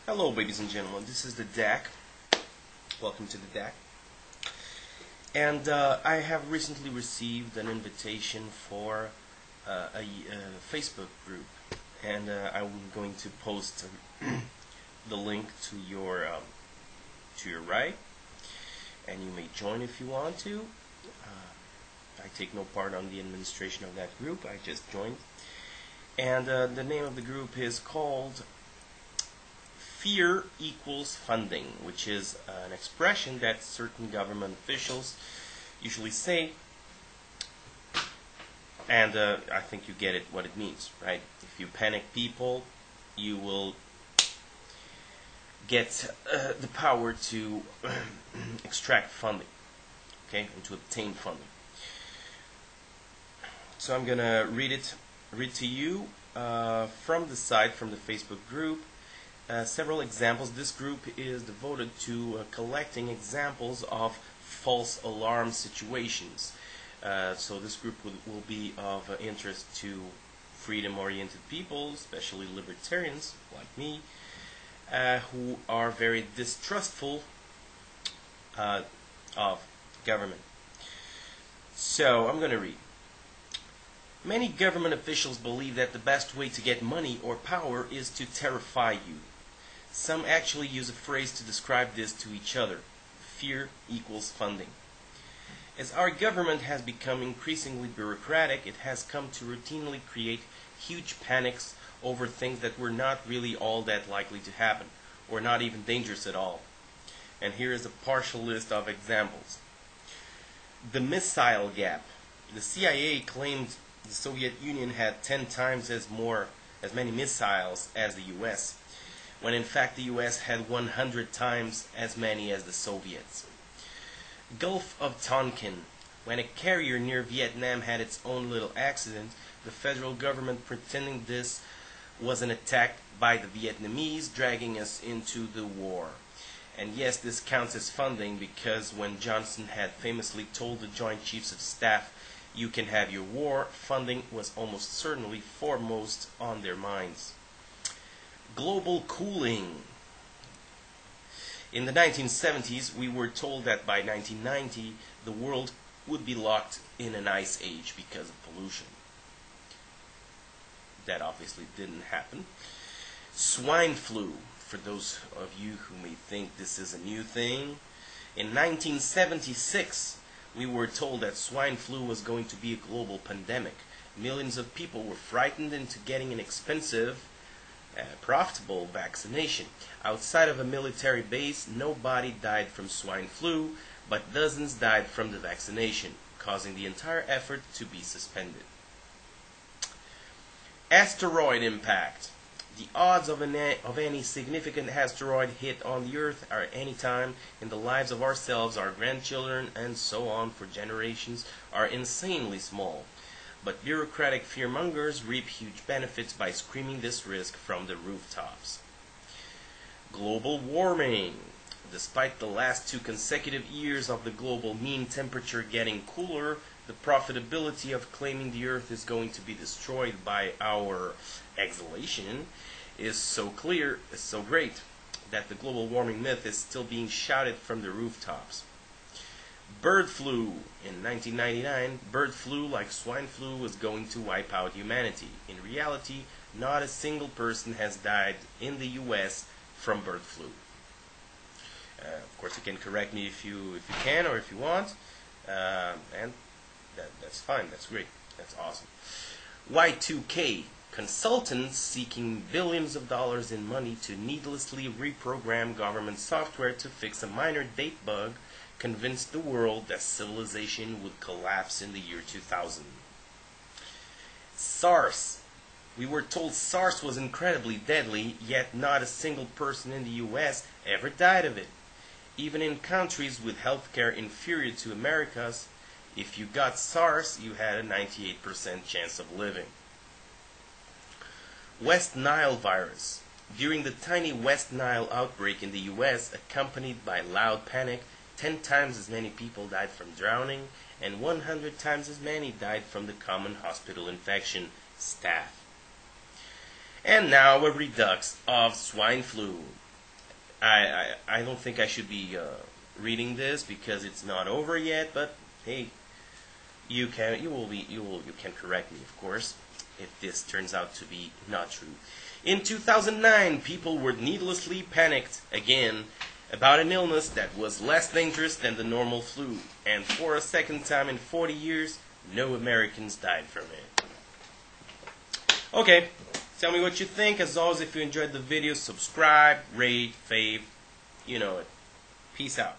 Hello, ladies and gentlemen. This is the DAC. Welcome to the DAC. And I have recently received an invitation for a Facebook group, and I'm going to post the link to your right, and you may join if you want to. I take no part on the administration of that group. I just joined, and the name of the group is called Fear Equals Funding, which is an expression that certain government officials usually say, and I think you get it, what it means, right? If you panic people, you will get the power to extract funding, okay, and to obtain funding. So I'm gonna read to you from the site, from the Facebook group. Several examples. This group is devoted to collecting examples of false alarm situations. So this group will be of interest to freedom-oriented people, especially libertarians like me, who are very distrustful of government. So I'm going to read. Many government officials believe that the best way to get money or power is to terrify you. Some actually use a phrase to describe this to each other. Fear equals funding. As our government has become increasingly bureaucratic, it has come to routinely create huge panics over things that were not really all that likely to happen, or not even dangerous at all. And here is a partial list of examples. The missile gap. The CIA claimed the Soviet Union had 10 times as many missiles as the US, when in fact the US had 100 times as many as the Soviets. Gulf of Tonkin. When a carrier near Vietnam had its own little accident, the federal government pretending this was an attack by the Vietnamese, dragging us into the war. And yes, this counts as funding, because when Johnson had famously told the Joint Chiefs of Staff, "You can have your war," funding was almost certainly foremost on their minds. Global cooling. In the 1970s, we were told that by 1990, the world would be locked in an ice age because of pollution. That obviously didn't happen. Swine flu, for those of you who may think this is a new thing. In 1976, we were told that swine flu was going to be a global pandemic. Millions of people were frightened into getting an expensive, profitable vaccination. Outside of a military base, nobody died from swine flu, but dozens died from the vaccination, causing the entire effort to be suspended. Asteroid impact. The odds of any significant asteroid hit on the Earth at any time in the lives of ourselves, our grandchildren, and so on for generations are insanely small. But bureaucratic fearmongers reap huge benefits by screaming this risk from the rooftops. Global warming. Despite the last 2 consecutive years of the global mean temperature getting cooler, the profitability of claiming the Earth is going to be destroyed by our exhalation is so clear, is so great, that the global warming myth is still being shouted from the rooftops. Bird flu. In 1999, bird flu, like swine flu, was going to wipe out humanity. In reality, not a single person has died in the US from bird flu. Of course, you can correct me if you can or if you want, and that's fine. That's great. That's awesome. Y2K. Consultants seeking billions of dollars in money to needlessly reprogram government software to fix a minor date bug convinced the world that civilization would collapse in the year 2000. SARS. We were told SARS was incredibly deadly, yet not a single person in the US ever died of it. Even in countries with healthcare inferior to America's, if you got SARS, you had a 98% chance of living. West Nile virus. During the tiny West Nile outbreak in the US, accompanied by loud panic, 10 times as many people died from drowning, and 100 times as many died from the common hospital infection, staph. And now a redux of swine flu. I don't think I should be reading this because it's not over yet. But hey, you can correct me, of course, if this turns out to be not true. In 2009, people were needlessly panicked again about an illness that was less dangerous than the normal flu, and for a second time in 40 years, no Americans died from it. Okay, tell me what you think. As always, if you enjoyed the video, subscribe, rate, fave, you know it. Peace out.